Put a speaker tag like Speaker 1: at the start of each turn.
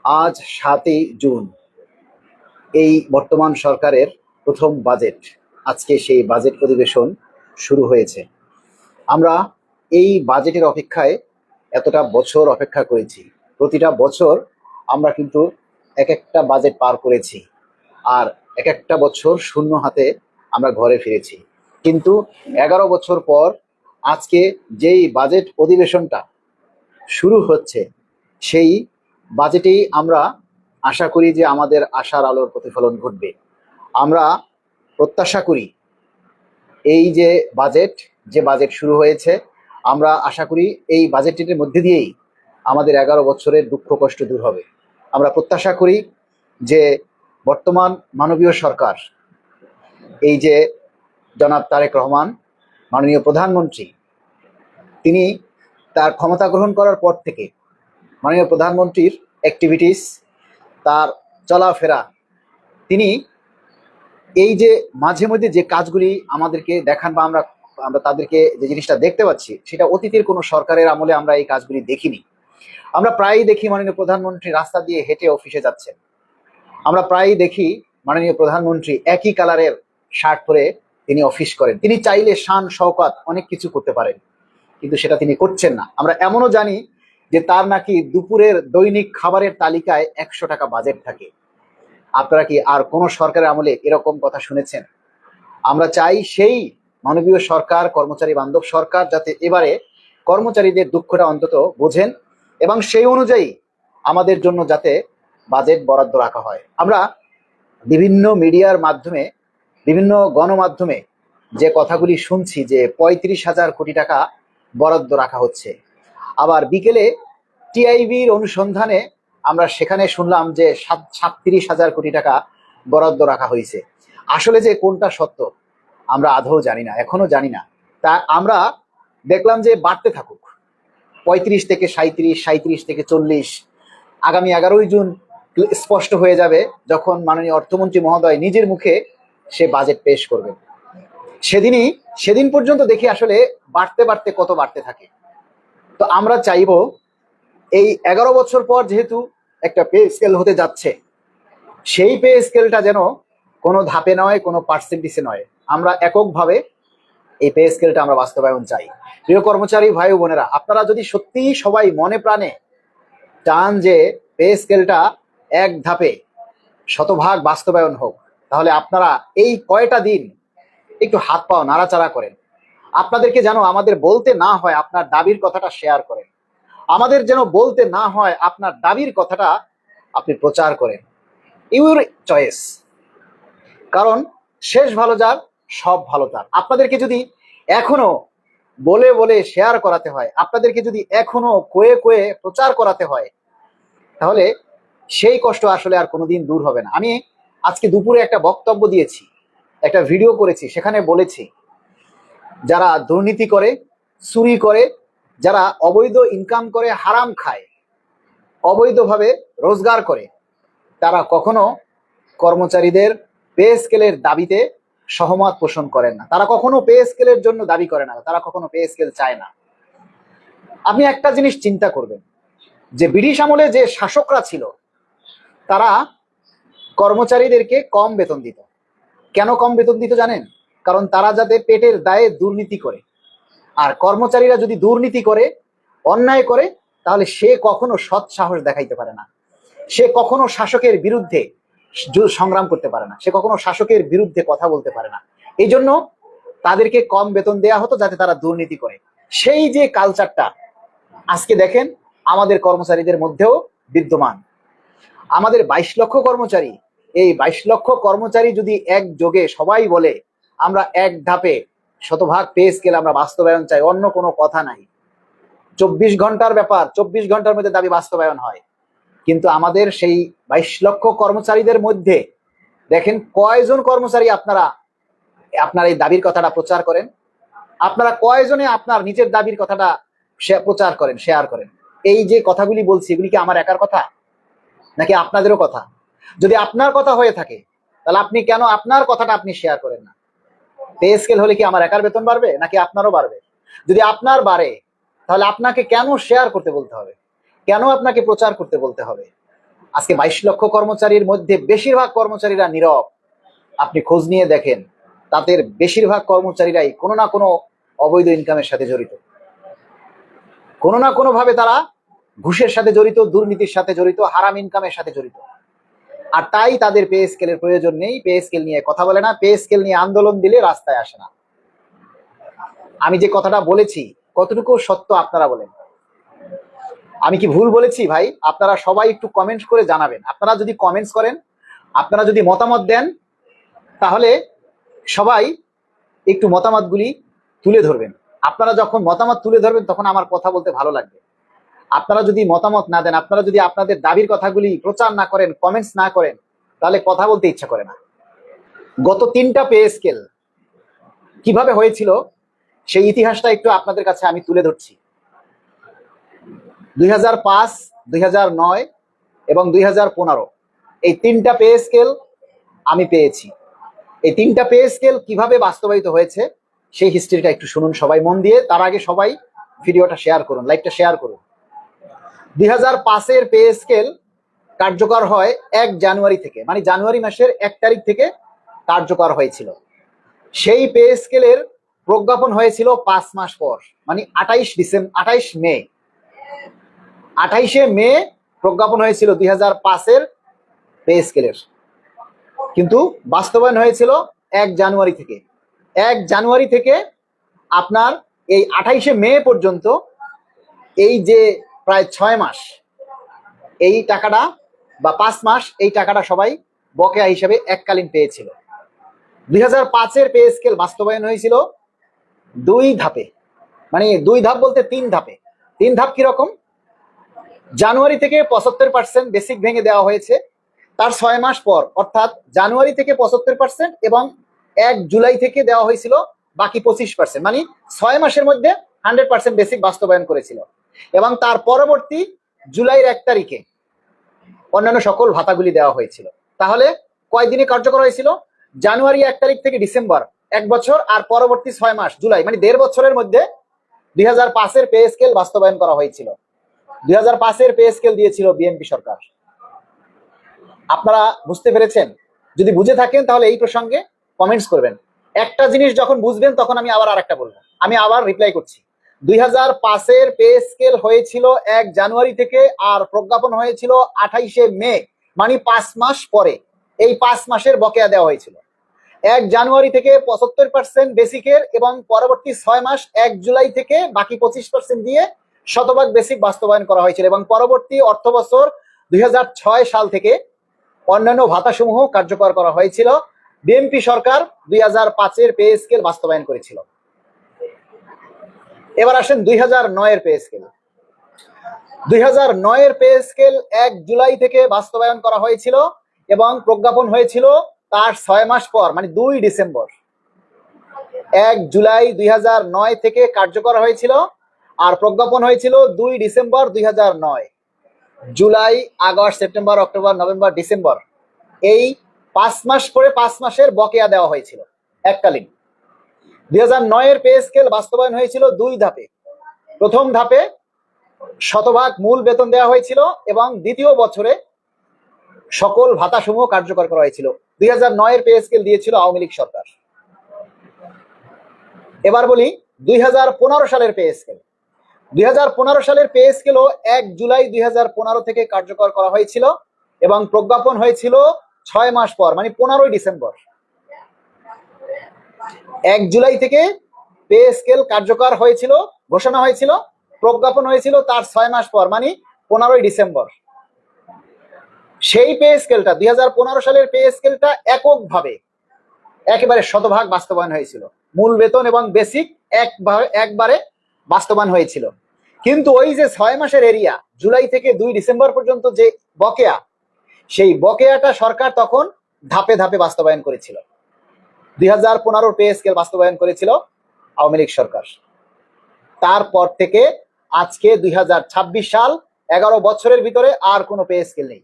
Speaker 1: আজ ৭ই জুন, এই বর্তমান সরকারের প্রথম বাজেট। আজকে সেই বাজেট অধিবেশন শুরু হয়েছে। আমরা এই বাজেটের অপেক্ষায় এতটা বছর অপেক্ষা করেছি। প্রতিটা বছর আমরা কিন্তু এক একটা বাজেট পার করেছি, আর এক একটা বছর শূন্য হাতে আমরা ঘরে ফিরেছি। কিন্তু 11 বছর পর আজকে যেই বাজেট অধিবেশনটা শুরু হচ্ছে, সেই বাজেটেই আমরা আশা করি যে আমাদের আশার আলোর প্রতিফলন ঘটবে। আমরা প্রত্যাশা করি এই যে বাজেট শুরু হয়েছে, আমরা আশা করি এই বাজেটের মধ্যে দিয়েই আমাদের 11 বছরের দুঃখ কষ্ট দূর হবে। আমরা প্রত্যাশা করি যে বর্তমান মাননীয় সরকার, এই যে জনাব তারেক রহমান মাননীয় প্রধানমন্ত্রী, তিনি তার ক্ষমতা গ্রহণ করার পর থেকে মাননীয় প্রধানমন্ত্রীর অ্যাক্টিভিটিস, তার চলাফেরা, তিনি এই যে মাঝে মধ্যে যে কাজগুলি আমাদেরকে দেখান বা আমরা আমরা তাদেরকে যে জিনিসটা দেখতে পাচ্ছি, সেটা অতীতের কোনো সরকারের আমলে আমরা এই কাজগুলি দেখিনি। আমরা প্রায়ই দেখি মাননীয় প্রধানমন্ত্রী রাস্তা দিয়ে হেঁটে অফিসে যাচ্ছেন। আমরা প্রায়ই দেখি মাননীয় প্রধানমন্ত্রী একই কালারের শার্ট পরে তিনি অফিস করেন। তিনি চাইলে শান শওকত অনেক কিছু করতে পারেন, কিন্তু সেটা তিনি করছেন না। আমরা এমনও জানি যে তার নাকি দুপুরের দৈনিক খাবারের তালিকায় 100 টাকা বাজেট থাকে। আপনারা কি আর কোন সরকারের আমলে এরকম কথা শুনেছেন? আমরা চাই সেই মাননীয় সরকার, কর্মচারী বান্ধব সরকার, যাতে এবারে কর্মচারীদের দুঃখটা অন্তত বোঝেন এবং সেই অনুযায়ী আমাদের জন্য যাতে বাজেট বরাদ্দ রাখা হয়। আমরা বিভিন্ন মিডিয়ার মাধ্যমে, বিভিন্ন গণমাধ্যমে যে কথাগুলি শুনছি যে 35,000 কোটি টাকা বরাদ্দ রাখা হচ্ছে, আবার বিকেলে টিআইবির অনুসন্ধানে আমরা সেখানে শুনলাম যে 37,000 কোটি টাকা বরাদ্দ রাখা হয়েছে। আসলে যে কোনটা সত্য আমরা আদৌ জানি না, এখনো জানি না। তা আমরা দেখলাম যে বাড়তে থাকুক, 35 থেকে 37, 37 থেকে 40। আগামী 11ই জুন স্পষ্ট হয়ে যাবে যখন মাননীয় অর্থমন্ত্রী মহোদয় নিজের মুখে সে বাজেট পেশ করবেন। সেদিন পর্যন্ত দেখি আসলে বাড়তে বাড়তে কত বাড়তে থাকে। তো আমরা চাইবো এই 11 বছর পর যেহেতু একটা পে স্কেল হতে যাচ্ছে, সেই পে স্কেলটা যেন কোনো ধাপে নয়, কোনো পার্সেন্টেজে নয়, আমরা এককভাবে এই পে স্কেলটা আমরা বাস্তবায়ন চাই। প্রিয় কর্মচারী ভাই ও বোনেরা, আপনারা যদি সত্যিই সবাই মনে প্রাণে চান যে পে স্কেলটা এক ধাপে 100% বাস্তবায়ন হোক, তাহলে আপনারা এই কয়টা দিন একটু হাত পাও নাড়াচাড়া করেন। আপনাদেরকে যেন আমাদের বলতে না হয় আপনার দাবির কথাটা শেয়ার করেন, আমাদের যেন বলতে না হয় আপনার দাবির কথাটা আপনি প্রচার করেন। ইউর চয়েস, কারণ শেষ ভালো যার সব ভালো তার। আপনাদেরকে যদি এখনো বলে বলে শেয়ার করাতে হয়, আপনাদেরকে যদি এখনো কয়ে কয়ে প্রচার করাতে হয়, তাহলে সেই কষ্ট আসলে আর কোনোদিন দূর হবে না। আমি আজকে দুপুরে একটা বক্তব্য দিয়েছি, একটা ভিডিও করেছি, সেখানে বলেছি যারা দুর্নীতি করে, চুরি করে, যারা অবৈধ ইনকাম করে, হারাম খায়, অবৈধভাবে রোজগার করে, তারা কখনো কর্মচারীদের পে স্কেলের দাবিতে সহমত পোষণ করেন না। তারা কখনো পে স্কেলের জন্য দাবি করে না, তারা কখনো পে স্কেল চায় না। আপনি একটা জিনিস চিন্তা করবেন যে ব্রিটিশ আমলে যে শাসকরা ছিল, তারা কর্মচারীদেরকে কম বেতন দিত। কেন কম বেতন দিত জানেন? কারণ তারা যাতে পেটের দায়ে দুর্নীতি করে। আর কর্মচারীরা যদি দুর্নীতি করে, অন্যায় করে, তাহলে সে কখনো সৎ সাহস দেখাইতে পারে না, সে কখনো শাসকের বিরুদ্ধে সংগ্রাম করতে পারে না, সে কখনো শাসকের বিরুদ্ধে কথা বলতে পারে না। এই জন্য তাদেরকে কম বেতন দেয়া হতো যাতে তারা দুর্নীতি করে। সেই যে কালচারটা আজকে দেখেন আমাদের কর্মচারীদের মধ্যেও বিদ্যমান। আমাদের 22 লক্ষ কর্মচারী, এই 22 লক্ষ কর্মচারী যদি একযোগে সবাই বলে আমরা এক ধাপে 100% পে স্কেল আমরা বাস্তবায়ন চাই, অন্য কোনো কথা নাই। 24 ঘন্টার ব্যাপার, 24 ঘন্টার মধ্যে দাবি বাস্তবায়ন হয়। কিন্তু আমাদের সেই 22 লক্ষ কর্মচারীদের মধ্যে দেখেন কয়জন কর্মচারী আপনারা আপনার এই দাবির কথাটা প্রচার করেন? আপনারা কয়জনে আপনার নিজের দাবির কথাটা প্রচার করেন, শেয়ার করেন? এই যে কথাগুলি বলছি, এগুলি কি আমার একার কথা নাকি আপনাদেরও কথা? যদি আপনার কথা হয়ে থাকে, তাহলে আপনি কেন আপনার কথাটা আপনি শেয়ার করেন না? পে স্কেল হলে কি আমার একার বেতন বাড়বে নাকি আপনারও বাড়বে? যদি আপনার বাড়ে, তাহলে আপনাকে কেন শেয়ার করতে বলতে হবে, কেন আপনাকে প্রচার করতে বলতে হবে? আজকে 22 লক্ষ কর্মচারীর মধ্যে বেশিরভাগ কর্মচারীরা নীরব। আপনি খোঁজ নিয়ে দেখেন, তাদের বেশিরভাগ কর্মচারীরাই কোনো না কোনো অবৈধ ইনকামের সাথে জড়িত, কোনো না কোনো ভাবে তারা ঘুষের সাথে জড়িত, দুর্নীতির সাথে জড়িত, হারাম ইনকামের সাথে জড়িত। আর তাই তাদের পে স্কেলের প্রয়োজন নেই, পে স্কেল নিয়ে কথা বলে না, পে স্কেল নিয়ে আন্দোলন দিলে রাস্তায় আসে না। আমি যে কথাটা বলেছি কতটুকু সত্য আপনারা বলেন। আমি কি ভুল বলেছি ভাই? আপনারা সবাই একটু কমেন্ট করে জানাবেন। আপনারা যদি কমেন্টস করেন, আপনারা যদি মতামত দেন, তাহলে সবাই একটু মতামতগুলি তুলে ধরবেন। আপনারা যখন মতামত তুলে ধরবেন তখন আমার কথা বলতে ভালো লাগবে। আপনারা যদি মতামত না দেন, আপনারা যদি আপনাদের দাবির কথাগুলি প্রচার না করেন, কমেন্টস না করেন, তাহলে কথা বলতে ইচ্ছা করে না। গত 3টা পে স্কেল কিভাবে হয়েছিল সেই ইতিহাসটা একটু আপনাদের কাছে আমি তুলে ধরছি। 2005, 2009 এবং 2015 এই 3টা পে স্কেল আমি পেয়েছি। এই 3টা পে স্কেল কিভাবে বাস্তবায়িত হয়েছে সেই হিস্ট্রিটা একটু শুনুন সবাই মন দিয়ে। তার আগে সবাই ভিডিওটা শেয়ার করুন, লাইভটা শেয়ার করুন। 2005-এর পে স্কেল কার্যকর হয় 1 জানুয়ারি থেকে, মানে জানুয়ারি মাসের 1 তারিখ থেকে কার্যকর হয়েছিল। সেই পে স্কেলের প্রজ্ঞাপন হয়েছিল 5 মাস পর, মানে 28 মে। 28শে মে প্রজ্ঞাপন হয়েছিল 2005-এর পে স্কেলের, কিন্তু বাস্তবায়ন হয়েছিল 1 জানুয়ারি থেকে। 1 জানুয়ারি থেকে আপনার এই 28শে মে পর্যন্ত এই যে প্রায় 6 মাস এই টাকাটা বা 5 মাস এই টাকাটা সবাই বকেয়া হিসেবে এককালীন পেয়েছিল। 2005-এর পে স্কেল বাস্তবায়ন হয়েছিল 2 ধাপে, মানে 2 ধাপ বলতে 3 ধাপে। 3 ধাপ কিরকম? জানুয়ারি থেকে 75% বেসিক ভেঙে দেওয়া হয়েছে, তার 6 মাস পর অর্থাৎ জানুয়ারি থেকে 75% এবং 1 জুলাই থেকে দেওয়া হয়েছিল বাকি 25%, মানে 6 মাসের মধ্যে 100% বেসিক বাস্তবায়ন করেছিল। এবং তার পরবর্তী জুলাইয়ের 1 তারিখে অন্যান্য সকল ভাতাগুলি দেওয়া হয়েছিল। তাহলে কয়দিনে কার্যকর হয়েছিল? জানুয়ারি 1 তারিখ থেকে ডিসেম্বর 1 বছর, আর পরবর্তী 6 মাস জুলাই, মানে 1.5 বছরের মধ্যে 2005-এর পে স্কেল বাস্তবায়ন করা হয়েছিল। 2005-এর পে স্কেল দিয়েছিল বিএনপি সরকার। আপনারা বুঝতে পেরেছেন? যদি বুঝে থাকেন তাহলে এই প্রসঙ্গে কমেন্টস করবেন। একটা জিনিস যখন বুঝবেন তখন আমি আবার আরেকটা বলবো, আমি আবার রিপ্লাই করছি। 2005-এর পে স্কেল হয়েছিল 1 জানুয়ারি থেকে, আর প্রজ্ঞাপন হয়েছিল 28শে মে, মানে 5 মাস পরে। এই 5 মাসের বকেয়া দেওয়া হয়েছিল। 1 জানুয়ারি থেকে 75% বেসিকের এবং পরবর্তী 6 মাস 1 জুলাই থেকে বাকি 25% দিয়ে শতভাগ বেসিক বাস্তবায়ন করা হয়েছিল। এবং পরবর্তী অর্থ বছর 2006 সাল থেকে অন্যান্য ভাতাসমূহ কার্যকর করা হয়েছিল। বিএনপি সরকার 2005-এর পে স্কেল বাস্তবায়ন করেছিল। এবার আসেন 2009-এর পে স্কেল। 2009-এর পে স্কেল 1 জুলাই থেকে বাস্তবায়ন করা হয়েছিল এবং প্রজ্ঞাপন হয়েছিল তার 6 মাস পর, মানে 2 ডিসেম্বর। 1 জুলাই 2009 থেকে কার্যকর হয়েছিল আর প্রজ্ঞাপন হয়েছিল 2 December 2009। July, August, September, October, November, December, এই 5 মাস পরে 5 মাসের বকেয়া দেওয়া হয়েছিল এককালীন। 2009-এর পে স্কেল বাস্তবায়ন হয়েছিল 2 ধাপে। প্রথম ধাপে শতভাগ মূল বেতন দেওয়া হয়েছিল এবং দ্বিতীয় বছরে সকল ভাতাসমূহ কার্যকর করা হয়েছিল। 2009-এর পে স্কেল দিয়েছিল আওয়ামী লীগ সরকার। এবার বলি 2015 সালের পে স্কেল। 2015 সালের পে স্কেলও 1 জুলাই 2015 থেকে কার্যকর করা হয়েছিল এবং প্রজ্ঞাপন হয়েছিল 6 মাস পর, মানে 15 ডিসেম্বর। 1 জুলাই থেকে পে স্কেল কার্যকর হয়েছিল, ঘোষণা হয়েছিল, প্রজ্ঞাপন হয়েছিল তার 6 মাস পর, মানে 15 ডিসেম্বর। সেই পে স্কেলটা 2015 সালের পে স্কেলটা এককভাবে একেবারে শতভাগ বাস্তবায়ন হয়েছিল। মূল বেতন এবং বেসিক একবারে বাস্তবায়ন হয়েছিল। কিন্তু ওই যে 6 মাসের এরিয়া, জুলাই থেকে 2 ডিসেম্বর পর্যন্ত যে বকেয়া, সেই বকেয়াটা সরকার তখন ধাপে ধাপে বাস্তবায়ন করেছিল। 2015 পে স্কেল বাস্তবায়ন করেছিল আওয়ামী লীগ সরকার। তারপর থেকে আজকে 2026 সাল, 11 বছরের ভিতরে আর কোনো পে স্কেল নেই।